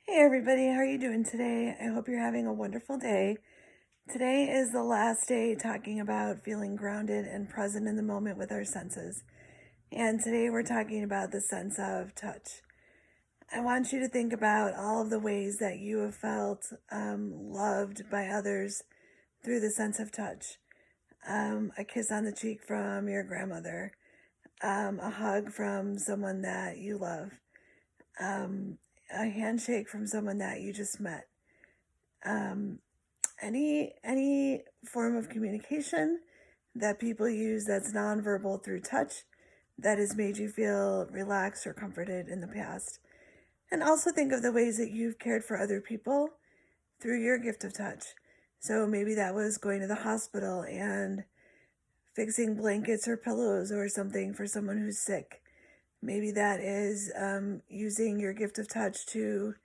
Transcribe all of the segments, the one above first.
Hey everybody, how are you doing today? I hope you're having a wonderful day. Today is the last day talking about feeling grounded and present in the moment with our senses. And today we're talking about the sense of touch. I want you to think about all of the ways that you have felt loved by others through the sense of touch. A kiss on the cheek from your grandmother, a hug from someone that you love, um, a handshake from someone that you just met. Um, any form of communication that people use that's nonverbal through touch that has made you feel relaxed or comforted in the past. And also think of the ways that you've cared for other people through your gift of touch. So maybe that was going to the hospital and fixing blankets or pillows or something for someone who's sick. Maybe that is using your gift of touch to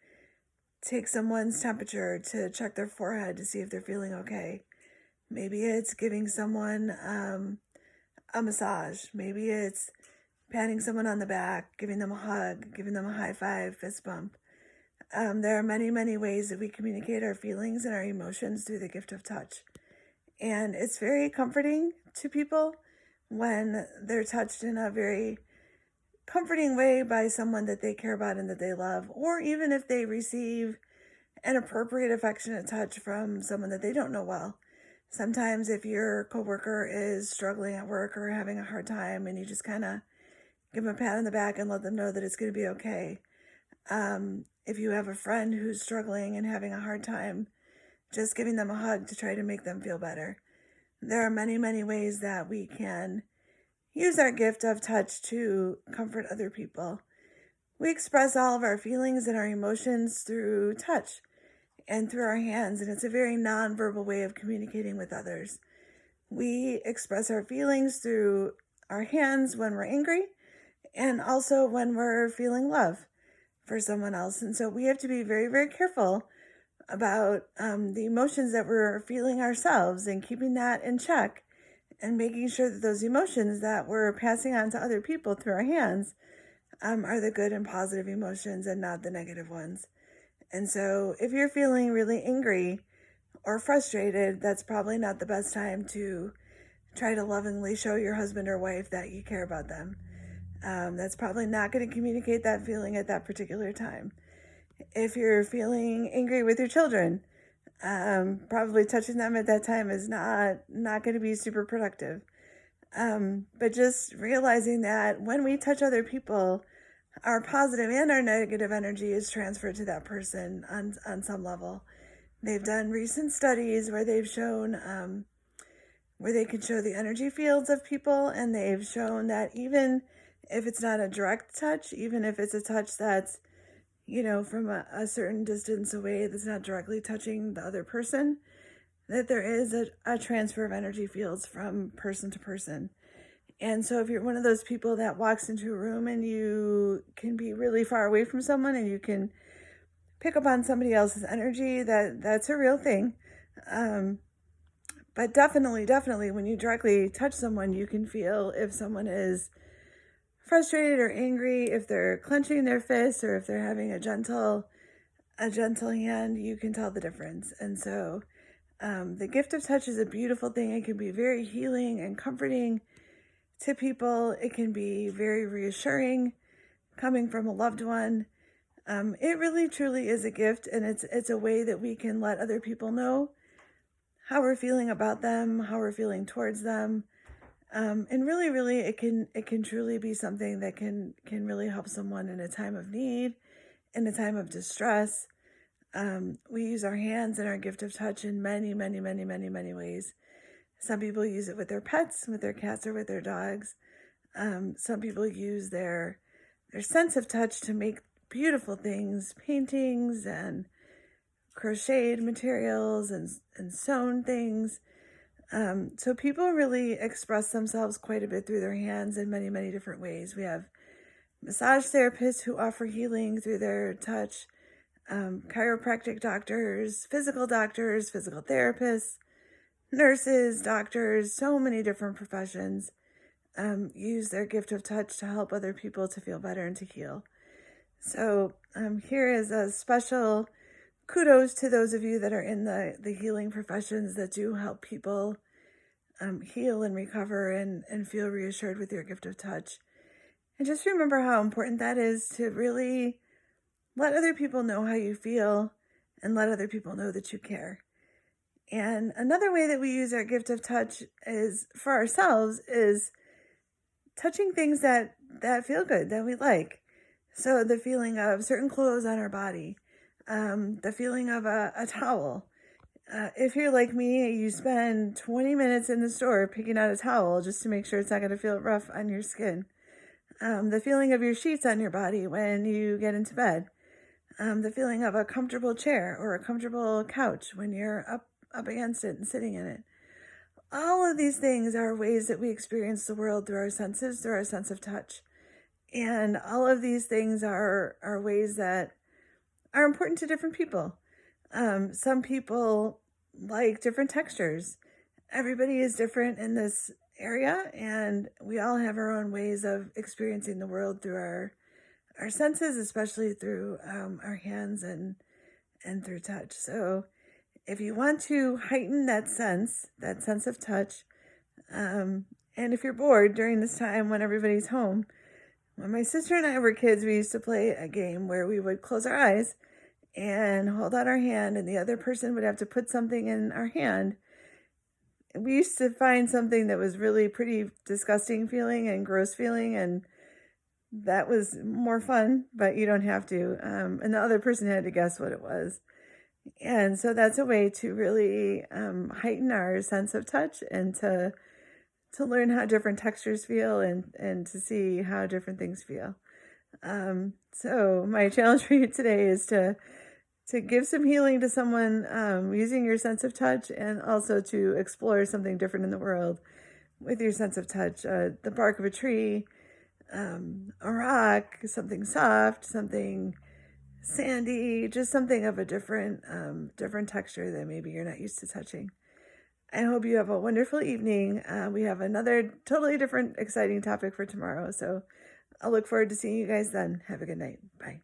take someone's temperature, to check their forehead to see if they're feeling okay. Maybe it's giving someone a massage. Maybe it's patting someone on the back, giving them a hug, giving them a high five, fist bump. There are many, many ways that we communicate our feelings and our emotions through the gift of touch. And it's very comforting to people when they're touched in a very comforting way by someone that they care about and that they love, or even if they receive an appropriate affectionate touch from someone that they don't know well. Sometimes if your coworker is struggling at work or having a hard time and you just kind of give them a pat on the back and let them know that it's going to be okay. If you have a friend who's struggling and having a hard time, just giving them a hug to try to make them feel better. There are many, many ways that we can use our gift of touch to comfort other people. We express all of our feelings and our emotions through touch and through our hands, and it's a very nonverbal way of communicating with others. We express our feelings through our hands when we're angry and also when we're feeling love for someone else. And so we have to be very, very careful about the emotions that we're feeling ourselves and keeping that in check and making sure that those emotions that we're passing on to other people through our hands are the good and positive emotions and not the negative ones. And so if you're feeling really angry or frustrated, that's probably not the best time to try to lovingly show your husband or wife that you care about them. That's probably not going to communicate that feeling at that particular time. If you're feeling angry with your children, probably touching them at that time is not going to be super productive. But just realizing that when we touch other people, our positive and our negative energy is transferred to that person on some level. They've done recent studies where they've shown where they can show the energy fields of people, and they've shown that even if it's not a direct touch, even if it's a touch that's from a certain distance away, that's not directly touching the other person, that there is a transfer of energy fields from person to person. And so if you're one of those people that walks into a room and you can be really far away from someone and you can pick up on somebody else's energy, that's a real thing. But definitely when you directly touch someone, you can feel if someone is frustrated or angry, if they're clenching their fists or if they're having a gentle hand, you can tell the difference. And so the gift of touch is a beautiful thing. It can be very healing and comforting to people. It can be very reassuring coming from a loved one. It really truly is a gift, and it's a way that we can let other people know how we're feeling about them, how we're feeling towards them. And really it can truly be something that can really help someone in a time of need, in a time of distress. We use our hands and our gift of touch in many ways. Some people use it with their pets, with their cats, or with their dogs. Some people use their sense of touch to make beautiful things, paintings and crocheted materials and sewn things. So people really express themselves quite a bit through their hands in many different ways. We have massage therapists who offer healing through their touch, chiropractic doctors, physical therapists, nurses, doctors, so many different professions use their gift of touch to help other people to feel better and to heal. So here is a special kudos to those of you that are in the healing professions that do help people heal and recover and feel reassured with your gift of touch. And just remember how important that is to really let other people know how you feel and let other people know that you care. And another way that we use our gift of touch is for ourselves is touching things that feel good, that we like. So the feeling of certain clothes on our body, the feeling of a towel. If you're like me, you spend 20 minutes in the store picking out a towel just to make sure it's not going to feel rough on your skin. The feeling of your sheets on your body when you get into bed. The feeling of a comfortable chair or a comfortable couch when you're up against it and sitting in it. All of these things are ways that we experience the world through our senses, through our sense of touch. And all of these things are ways that are important to different people. Some people like different textures. Everybody is different in this area, and we all have our own ways of experiencing the world through our senses, especially through our hands and through touch. So if you want to heighten that sense of touch, and if you're bored during this time when everybody's home, when my sister and I were kids, we used to play a game where we would close our eyes and hold out our hand, and the other person would have to put something in our hand. We used to find something that was really pretty disgusting feeling and gross feeling, and that was more fun, but you don't have to. And the other person had to guess what it was. And so that's a way to really heighten our sense of touch and to learn how different textures feel and to see how different things feel. So my challenge for you today is to give some healing to someone using your sense of touch, and also to explore something different in the world with your sense of touch. The bark of a tree, a rock, something soft, something sandy, just something of a different texture that maybe you're not used to touching. I hope you have a wonderful evening. We have another totally different, exciting topic for tomorrow. So I'll look forward to seeing you guys then. Have a good night. Bye.